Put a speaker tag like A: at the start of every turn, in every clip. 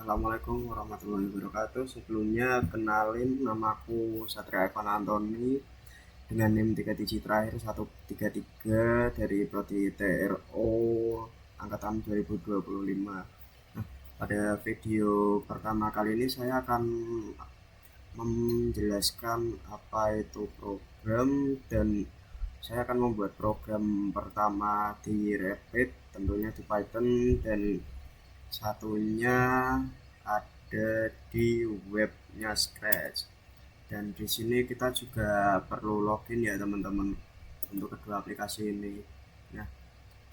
A: Assalamualaikum warahmatullahi wabarakatuh. Sebelumnya kenalin, namaku Satria Evan Antoni dengan NIM 3 digit terakhir 133 dari Prodi TRO angkatan 2025. Nah, pada video pertama kali ini saya akan menjelaskan apa itu program, dan saya akan membuat program pertama di Rapid, tentunya di Python, dan satunya ada di webnya Scratch. Dan di sini kita juga perlu login ya teman-teman untuk kedua aplikasi ini. Nah,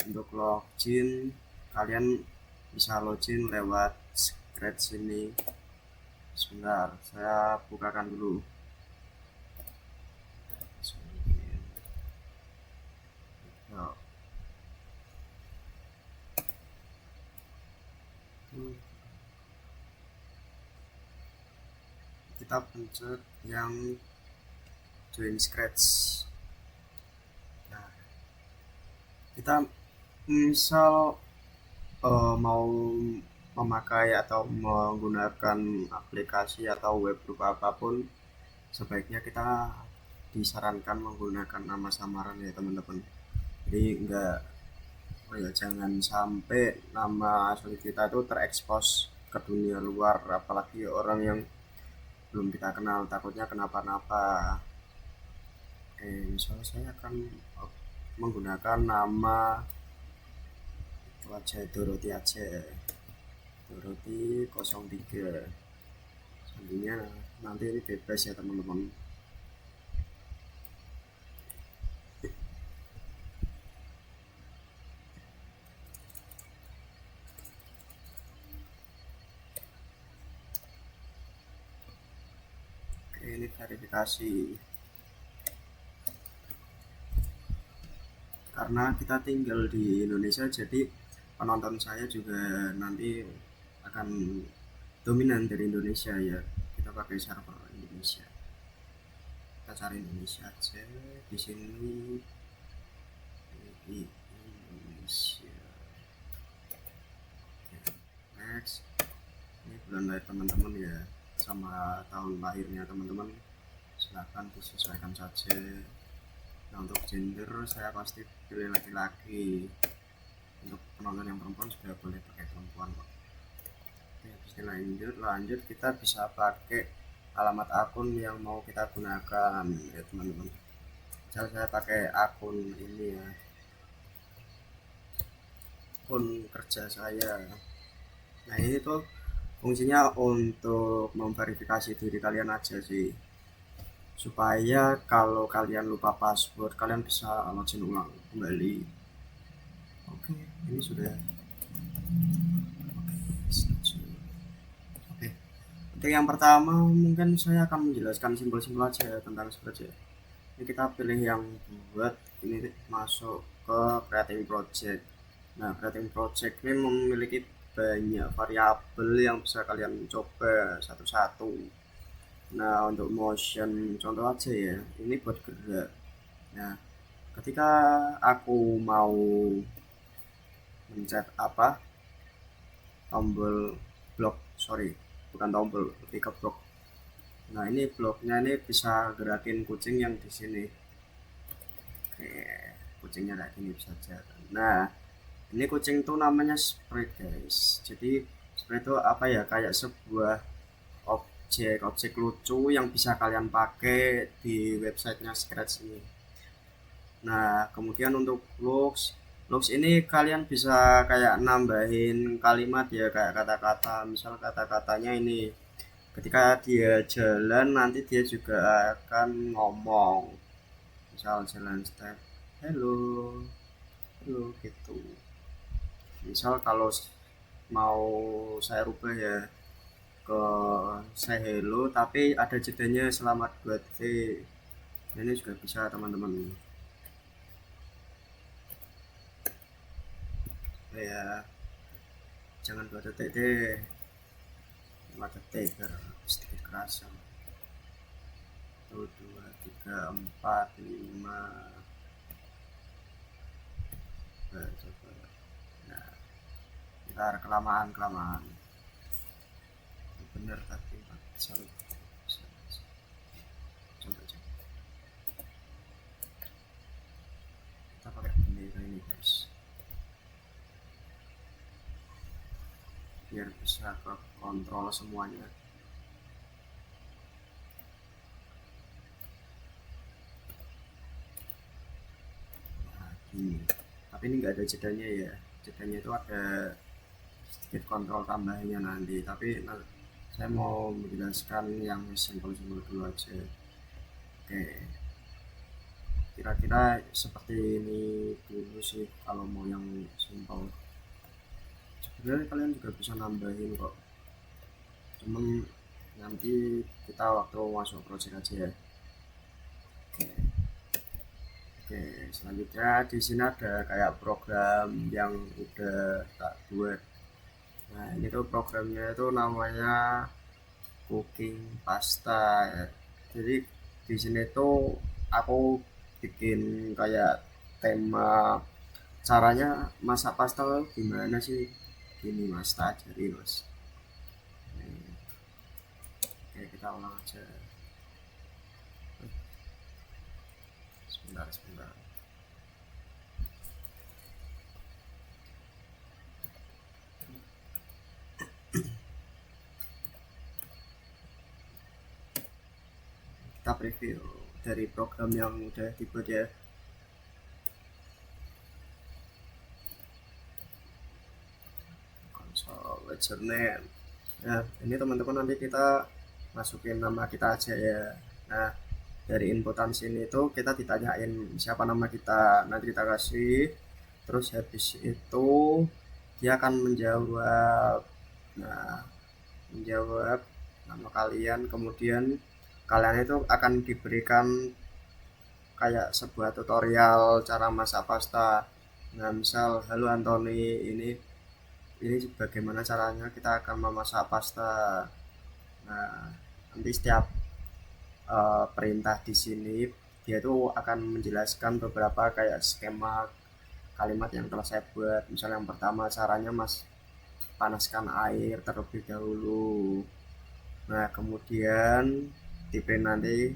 A: untuk login kalian bisa login lewat Scratch ini. Sebentar, saya bukakan dulu. Nah, kita pencet yang join Scratch. Nah, kita misal mau memakai atau menggunakan aplikasi atau web berupa apapun, sebaiknya kita disarankan menggunakan nama samaran ya teman-teman. Jadi jangan sampai nama asli kita itu terekspos ke dunia luar, apalagi orang yang belum kita kenal, takutnya kenapa-napa. Misalnya saya akan menggunakan nama itu aja, Doroti aja, Doroti 03. Selanjutnya nanti ini bebas ya teman-teman. Oke, ini verifikasi. Karena kita tinggal di Indonesia, jadi penonton saya juga nanti akan dominan dari Indonesia ya. Kita pakai server Indonesia. Kita cari Indonesia aja di sini, di Indonesia. Oke, next. Ini bulan lahir teman-teman ya, sama tahun lahirnya teman-teman silahkan disesuaikan saja. Nah, untuk gender saya pasti pilih laki-laki. Untuk penonton yang perempuan sudah boleh pakai perempuan kok. Oke, habis ini lanjut kita bisa pakai alamat akun yang mau kita gunakan ya teman-teman. Misal saya pakai akun ini ya, akun kerja saya. Nah, ini tuh fungsinya untuk memverifikasi diri kalian aja sih, supaya kalau kalian lupa password kalian bisa login ulang kembali. Oke, ini sudah. Oke, untuk yang pertama mungkin saya akan menjelaskan simpel-simpel aja ya tentang Scratch ya. Ini kita pilih yang buat, ini masuk ke creating project. Nah, creating project ini memiliki banyak variabel yang bisa kalian coba satu-satu. Nah, untuk motion contoh aja ya, ini buat gerak. Nah, ketika aku mau mencet tombol blok, sorry, bukan tombol, lebih ke blok. Nah, ini bloknya ini bisa gerakin kucing yang di sini. Oke, kucingnya kayak gini bisa aja. Nah, ini kucing tuh namanya sprite guys. Jadi sprite itu apa ya, kayak sebuah objek lucu yang bisa kalian pakai di websitenya Scratch ini. Nah, kemudian untuk looks ini kalian bisa kayak nambahin kalimat ya, kayak kata-kata. Misal kata-katanya ini, ketika dia jalan nanti dia juga akan ngomong. Misal jalan step, hello, hello gitu. Misal kalau mau saya rubah ya ke say hello tapi ada jedanya selamat buat ini juga bisa teman-teman ya. Jangan 2 detik deh, 5 detik biar sedikit kerasa. 1 2 3 4 5. Coba. Nah, ntar kelamaan. benar tapi salah. Coba aja kita pakai bendera ini guys, biar bisa ke kontrol semuanya. Nah, gini. Tapi ini nggak ada jedanya ya, jedanya itu ada sedikit kontrol tambahnya nanti, tapi saya mau menjelaskan yang simpel-simpel dulu aja. Oke, kira-kira seperti ini dulu sih kalau mau yang simpel. Sebenarnya kalian juga bisa nambahin kok, cuman nanti kita waktu masuk project aja ya. Oke. Oke, selanjutnya di sini ada kayak program yang udah tak buat. Nah, ini tuh programnya itu namanya cooking pasta ya. Jadi di sini tuh aku bikin kayak tema, caranya masak pasta gimana sih? Gini mas, tak ajari mas. Oke, kita ulang aja. Sebentar. Kita preview dari program yang udah dibuat ya. Console ledger name. Nah, ini teman-teman nanti kita masukin nama kita aja ya. Nah, dari inputan sini itu kita ditanyain siapa nama kita, nanti kita kasih, terus habis itu dia akan menjawab. Nah, menjawab nama kalian, kemudian kalian itu akan diberikan kayak sebuah tutorial cara masak pasta. Nah, misal halo Anthony, ini bagaimana caranya kita akan memasak pasta. Nah, nanti setiap perintah di sini dia itu akan menjelaskan beberapa kayak skema kalimat yang telah saya buat. Misalnya yang pertama, caranya mas panaskan air terlebih dahulu. Nah, kemudian di print nanti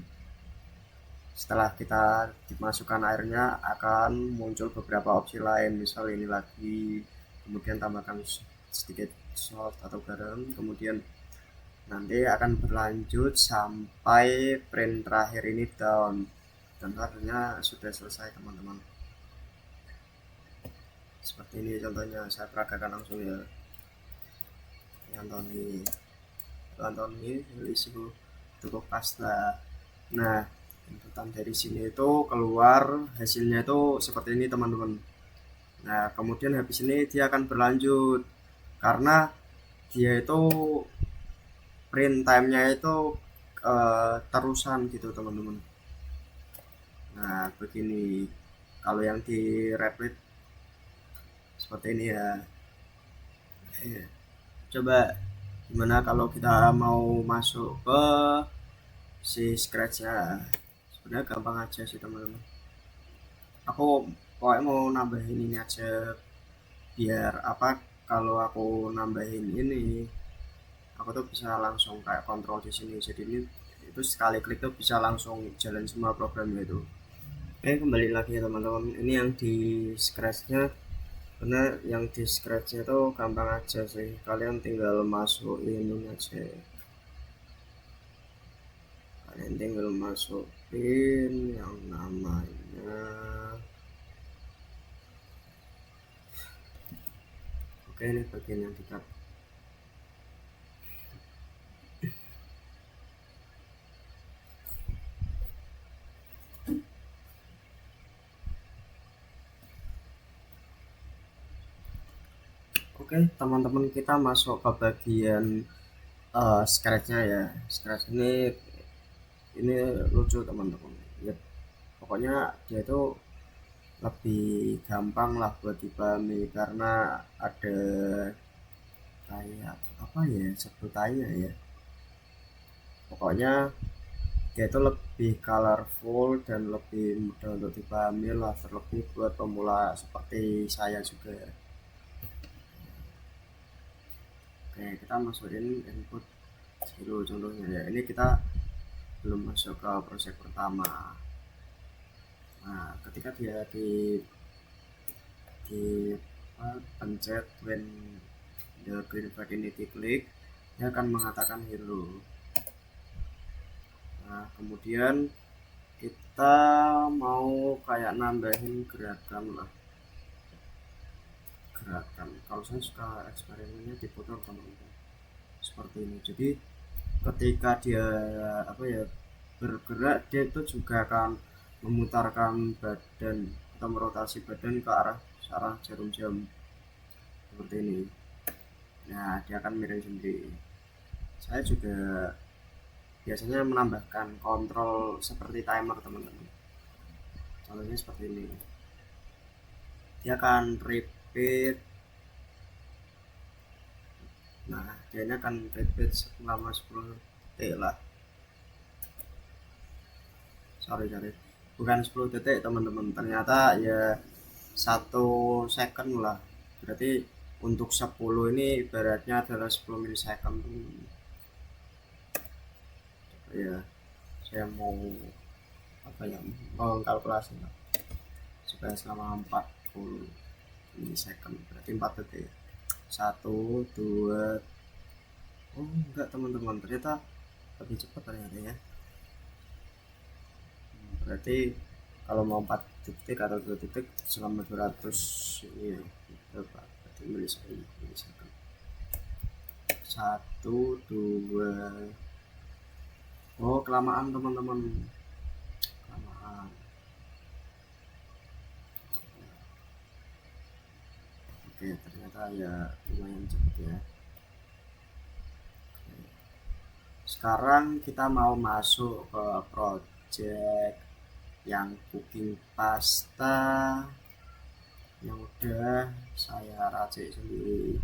A: setelah kita dimasukkan airnya akan muncul beberapa opsi lain, misal ini lagi, kemudian tambahkan sedikit salt atau garam, kemudian nanti akan berlanjut sampai print terakhir ini down, dan artinya sudah selesai teman-teman. Seperti ini contohnya, saya peragakan langsung ya. Antoni isu cukup pasta. Nah, inputan dari sini itu keluar hasilnya itu seperti ini teman-teman. Nah, kemudian habis ini dia akan berlanjut karena dia itu print time-nya itu terusan gitu teman-teman. Nah, begini kalau yang di Replit seperti ini ya. Coba gimana kalau kita mau masuk ke si scratch ya? Sebenarnya gampang aja sih teman-teman. Aku pokoknya mau nambahin ini aja, biar apa, kalau aku nambahin ini aku tuh bisa langsung kayak kontrol di sini. Jadi ini itu sekali klik tuh bisa langsung jalan semua programnya itu. Oke, kembali lagi ya teman-teman. Ini yang di scratchnya, karena yang di scratchnya tuh gampang aja sih, kalian tinggal masukin ini aja, kalian tinggal masukin yang namanya, oke ini bagian yang dikat. Oke teman-teman, kita masuk ke bagian scratchnya ya. Scratch ini lucu teman-teman ya, pokoknya dia itu lebih gampang lah buat dipahami karena ada kayak apa ya sebutannya ya, pokoknya dia itu lebih colorful dan lebih mudah untuk dipahami lah, terlebih buat pemula seperti saya juga. Oke, kita masukin input Hero contohnya ya, ini kita belum masuk ke proses pertama. Nah, ketika dia di pencet when the green flag ini diklik, dia akan mengatakan hero. Nah, kemudian kita mau kayak nambahin gerakan lah, gerakan. Kalau saya suka eksperimennya diputar teman-teman seperti ini. Jadi ketika dia bergerak, dia itu juga akan memutarkan badan atau merotasi badan ke arah jarum jam seperti ini. Nah, dia akan miring sendiri. Saya juga biasanya menambahkan kontrol seperti timer teman-teman. Contohnya seperti ini. Dia akan repeat. Nah, dia akan repeat selama 10 detik lah. Sorry, bukan 10 detik teman-teman, ternyata ya 1 second lah. Berarti untuk 10 ini ibaratnya adalah 10 milisecond ya. Saya mau mengkalkulasi supaya selama 40 milisecond berarti 4 detik. 1 2. Oh enggak teman-teman, ternyata lebih cepat ternyata ya. Berarti kalau mau 4 detik atau 2 detik selama 200 ini ya, berapa? Berarti milisecond. 1 2. Oh kelamaan teman-teman, kelamaan. Oke, ternyata ya lumayan cepat ya. Sekarang kita mau masuk ke project yang cooking pasta yang udah saya racik sendiri.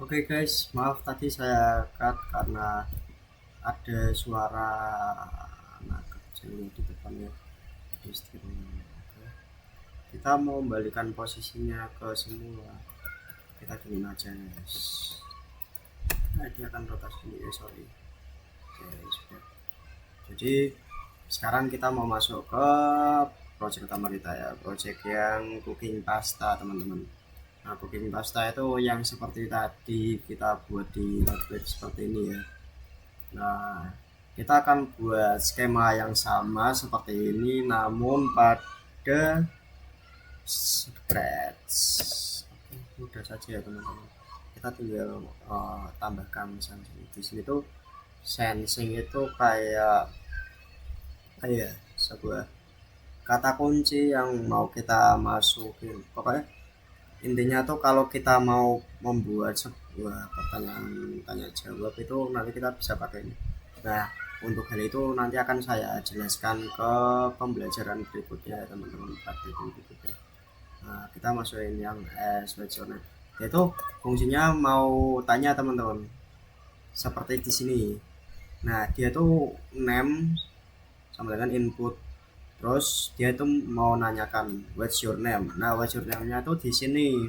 A: Oke guys, maaf tadi saya cut karena ada suara anak kecil di depannya di streaming. Oke. Kita mau kembalikan posisinya ke semula. Kita gini aja guys. Nah, dia akan rotasi ini, sorry. Oke, sudah. Jadi sekarang kita mau masuk ke project utama kita ya, project yang cooking pasta teman-teman. Nah, cooking pasta itu yang seperti tadi kita buat di tablet seperti ini ya. Nah, kita akan buat skema yang sama seperti ini namun pada scratch. Oke, mudah saja ya teman-teman. Kita tinggal tambahkan sensing. Di sini tuh sensing itu kayak sebuah kata kunci yang mau kita masukin. Pokoknya intinya tuh kalau kita mau membuat sebuah pertanyaan tanya jawab itu nanti kita bisa pakai ini. Nah, untuk hal itu nanti akan saya jelaskan ke pembelajaran berikutnya teman-teman, praktikum berikutnya. Nah, kita masukin yang SWordSonet, yaitu fungsinya mau tanya teman-teman seperti di sini. Nah, dia tuh name sama dengan input. Terus dia itu mau nanyakan what's your name. Nah, what's your name-nya tuh di sini.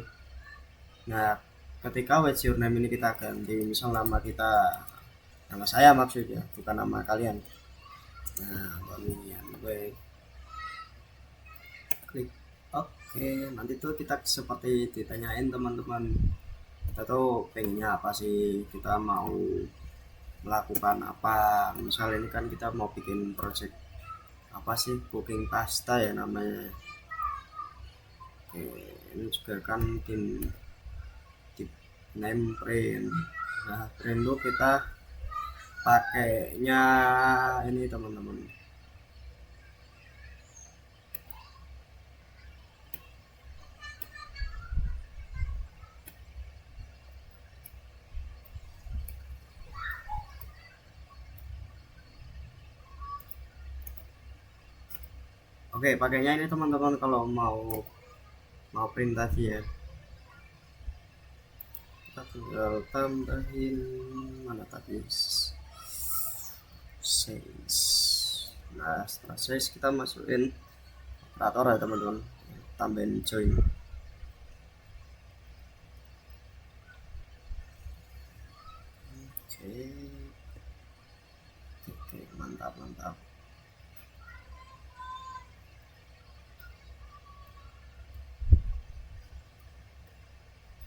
A: Nah, ketika what's your name ini kita ganti, misal nama kita, nama saya maksudnya, bukan nama kalian. Nah, pemilihan gue klik oke. Nanti tuh kita seperti ditanyain teman-teman, kita tuh pengennya apa sih, kita mau melakukan apa. Misal ini kan kita mau bikin project apa sih, cooking pasta ya namanya. Oke, ini juga kan di name print. Nah, print itu kita pakainya ini teman-teman, Oke, pakainya ini teman-teman kalau mau print tadi ya, kita tinggal tambahin mana tadi size. Nah, setelah size kita masukin operator ya teman-teman, tambahin join. Oke, mantap mantap.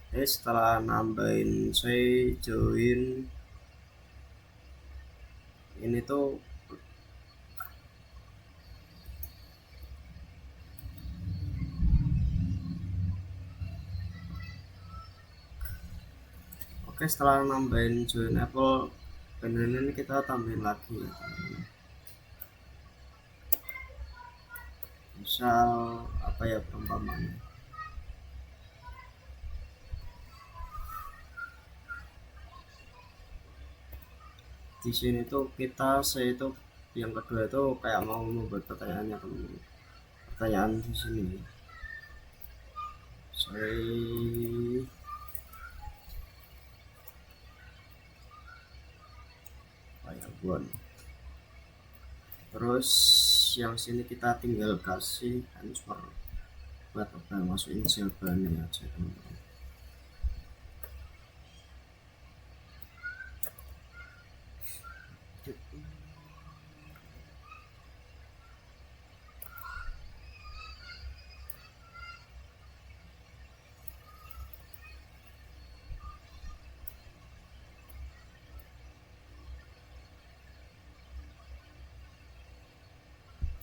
A: Oke, setelah nambahin saya join ini tuh oke, setelah nambahin join Apple kemudian ini kita tambahin lagi ya teman-teman. Misal apa ya perumpamannya, di sini tuh saya itu yang kedua itu kayak mau membuat pertanyaannya teman-teman. Pertanyaan di sini saya buat, terus yang sini kita tinggal kasih answer buat masukin jawabannya aja teman-teman.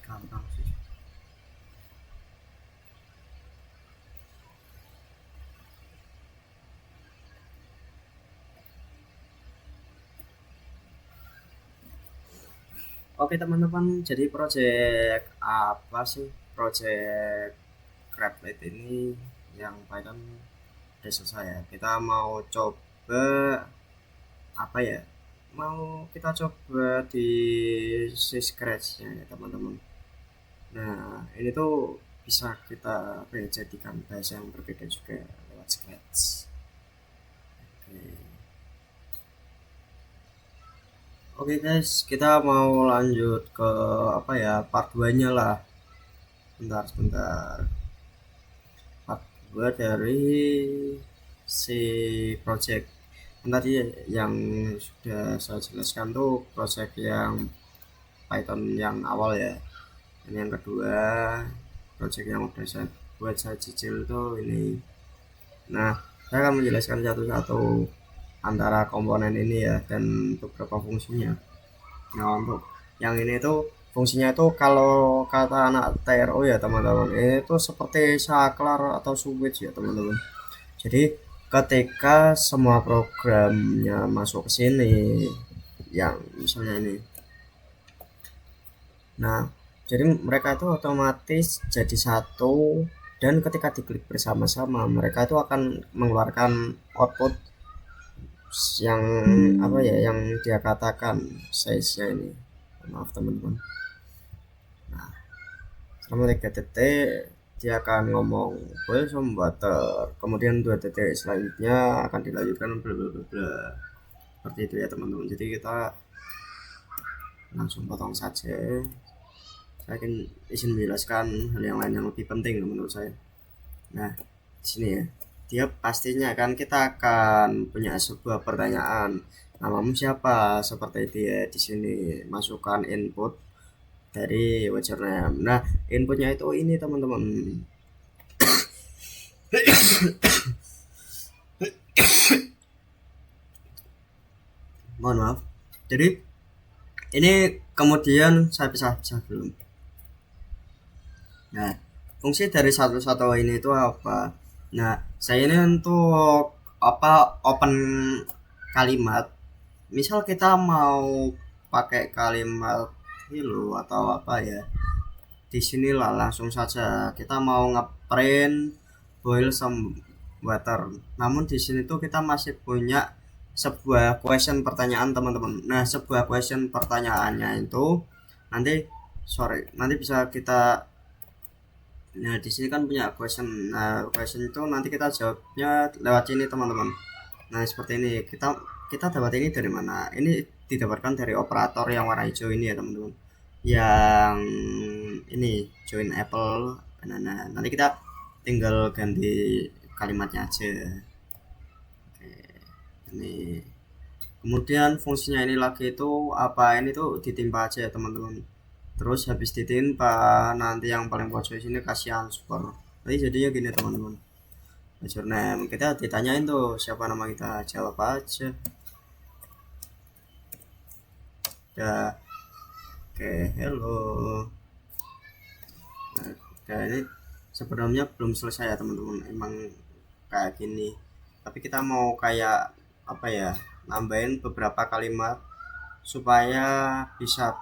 A: Gampang sih. Oke teman-teman, jadi project apa sih, project Crablet ini yang Python udah selesai ya. Kita mau coba apa ya, mau kita coba di scratch ya teman-teman. Nah ini tuh bisa kita jadikan bahasa yang berbeda juga lewat scratch. Oke. Oke guys, kita mau lanjut ke apa ya, part 2 nya lah. Sebentar. Part 2 dari si project tadi yang sudah saya jelaskan tuh project yang Python yang awal ya. Ini yang kedua, project yang udah saya cicil tuh ini. Nah, saya akan menjelaskan satu-satu antara komponen ini ya dan beberapa fungsinya. Nah, untuk yang ini tuh fungsinya itu kalau kata anak TRO ya teman-teman, itu seperti saklar atau switch ya teman-teman. Jadi ketika semua programnya masuk ke sini, yang misalnya ini, nah jadi mereka itu otomatis jadi satu, dan ketika diklik bersama-sama mereka itu akan mengeluarkan output yang apa ya, yang dia katakan size nya ini, maaf teman-teman. Nah selama 3 detik dia akan ngomong boil some water, kemudian 2 detik selanjutnya akan dilanjutkan bla bla bla bla, seperti itu ya teman-teman. Jadi kita langsung potong saja. Saya akan izin menjelaskan hal yang lain yang lebih penting menurut saya. Nah di sini ya, dia pastinya kan kita akan punya sebuah pertanyaan, namamu siapa, seperti itu ya. Di sini masukkan input dari wajarnya. Nah inputnya itu ini teman-teman. Mohon maaf. Jadi ini kemudian saya pisah-pisah dulu. Nah fungsi dari satu-satu ini itu apa? Nah saya ini untuk apa, open kalimat. Misal kita mau pakai kalimat hello atau apa ya, disinilah langsung saja kita mau ngeprint boil some water. Namun di sini tuh kita masih punya sebuah question pertanyaan teman-teman. Nah sebuah question pertanyaannya itu nanti bisa kita Nah, di sini kan punya question. Nah, question itu nanti kita jawabnya lewat sini, teman-teman. Nah, seperti ini. Kita dapat ini dari mana? Ini didapatkan dari operator yang warna hijau ini ya, teman-teman. Yang ini join apple. Nah, nanti kita tinggal ganti kalimatnya aja. Oke, ini. Kemudian fungsinya ini lagi itu apa, ini tuh ditimpa aja ya, teman-teman. Terus habis ditimpa, nanti yang paling pojok sini kasih answer. Jadi jadinya gini, teman-teman. Username kita ditanyain tuh siapa nama kita, jawab aja. Ya, oke, hello. Nah, ini sebenarnya belum selesai ya, teman-teman. Emang kayak gini. Tapi kita mau kayak apa ya, nambahin beberapa kalimat supaya bisa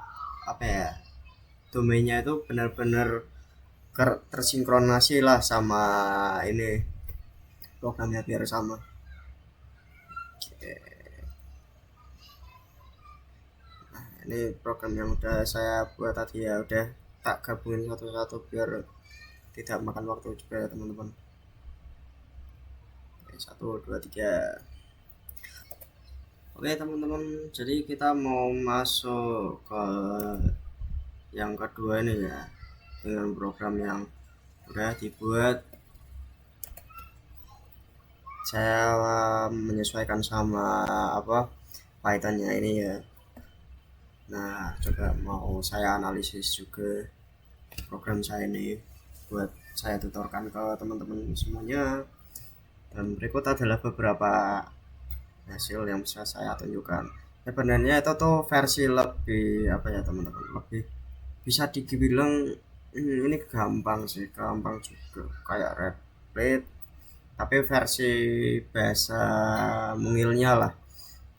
A: apa ya, domainnya itu benar-benar tersinkronasi lah sama ini programnya biar sama. Ini program yang udah saya buat tadi ya, udah tak gabungin satu-satu biar tidak makan waktu juga ya, teman-teman. Oke, 1 2 3. Oke, teman-teman, jadi kita mau masuk ke yang kedua ini ya, dengan program yang udah dibuat. Saya menyesuaikan sama apa Pythonnya ini ya. Nah, coba mau saya analisis juga program saya ini buat saya tutorkan ke teman-teman semuanya. Dan berikut adalah beberapa hasil yang bisa saya tunjukkan. Sebenarnya itu tuh versi lebih apa ya, teman-teman, lebih bisa dibilang ini gampang sih, gampang juga kayak Replit, tapi versi bahasa mungilnya lah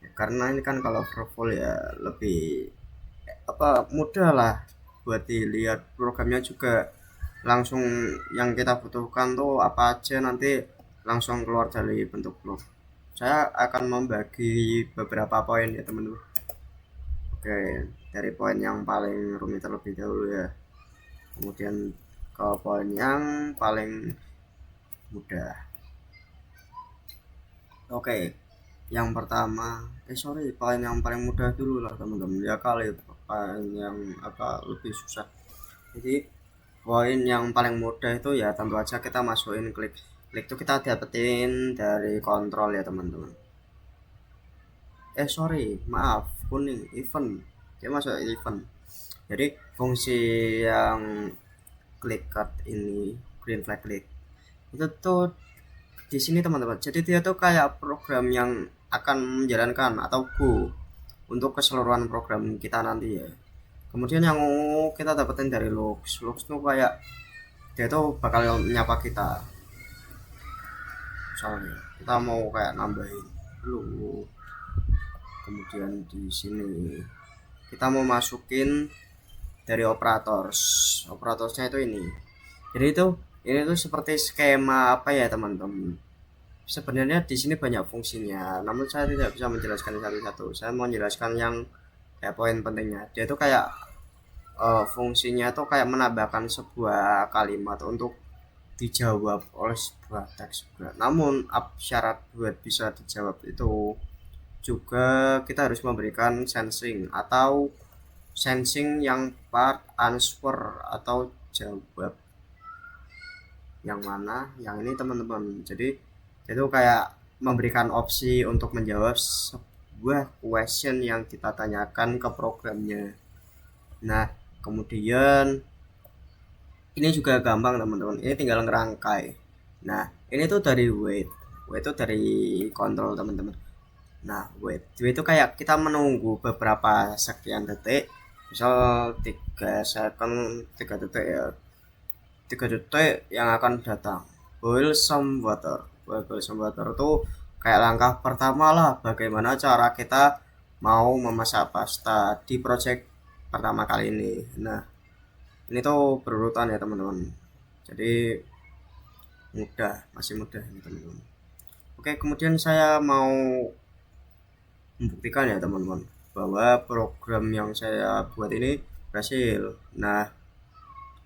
A: ya, karena ini kan kalau Vrful ya lebih apa, mudah lah buat dilihat. Programnya juga langsung yang kita butuhkan tuh apa aja nanti langsung keluar dari bentuk blok. Saya akan membagi beberapa poin ya, teman-teman. Oke, dari poin yang paling rumit terlebih dahulu ya, kemudian ke poin yang paling mudah. Oke, yang pertama, poin yang paling mudah dulu lah, teman-teman ya, kali poin yang apa lebih susah. Jadi poin yang paling mudah itu ya tentu aja kita masukin klik. Klik itu kita dapetin dari kontrol ya, teman-teman. Maaf, kuning event, dia masuk event. Jadi fungsi yang klik card ini, green flag klik, itu tuh di sini, teman-teman. Jadi dia tuh kayak program yang akan menjalankan atau go untuk keseluruhan program kita nanti ya. Kemudian yang kita dapetin dari logs tuh kayak dia tuh bakal menyapa kita. Misalnya kita mau kayak nambahin dulu, kemudian di sini kita mau masukin dari operatorsnya itu ini. Jadi itu ini tuh seperti skema apa ya, teman-teman. Sebenarnya di sini banyak fungsinya, namun saya tidak bisa menjelaskan satu-satu. Saya mau menjelaskan yang kayak poin pentingnya. Dia tuh kayak fungsinya tuh kayak menambahkan sebuah kalimat untuk dijawab oleh sebuah teks juga. Namun syarat buat bisa dijawab itu juga kita harus memberikan sensing yang part answer atau jawab yang mana, yang ini, teman-teman. Jadi itu kayak memberikan opsi untuk menjawab sebuah question yang kita tanyakan ke programnya. Nah, kemudian ini juga gampang, teman-teman, ini tinggal ngerangkai. Nah, ini tuh dari wait itu dari kontrol, teman-teman. Nah, wait itu kayak kita menunggu beberapa sekian detik, misal 3 second, 3 detik ya, 3 detik yang akan datang. Boil some water itu kayak langkah pertama lah bagaimana cara kita mau memasak pasta di project pertama kali ini. Nah, ini tuh berurutan ya, teman-teman. Jadi masih mudah ini, teman-teman. Oke, kemudian saya mau membuktikan ya, teman-teman, bahwa program yang saya buat ini berhasil. Nah,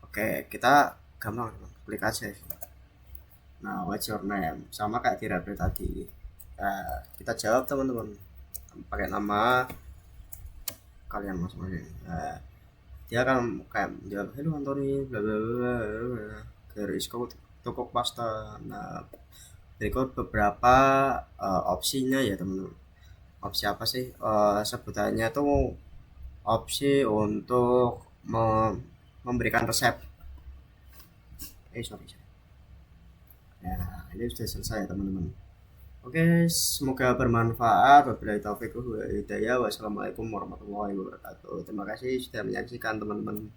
A: oke, kita gampang, teman. klik aja. Nah, what's your name? Sama kayak di Reply tadi. Nah, kita jawab teman-teman pakai nama kalian masing-masing. Nah, dia akan kayak jawab hello Anthony bla bla bla bla garis toko pasta. Nah, berikut beberapa opsinya ya teman-teman. Opsi apa sih sebutannya tuh opsi untuk memberikan resep. Sorry. Ya, ini sudah selesai teman-teman. Oke, semoga bermanfaat. Wabillahi taufiq wal hidayah. Wassalamualaikum warahmatullahi wabarakatuh. Terima kasih sudah menyaksikan teman-teman.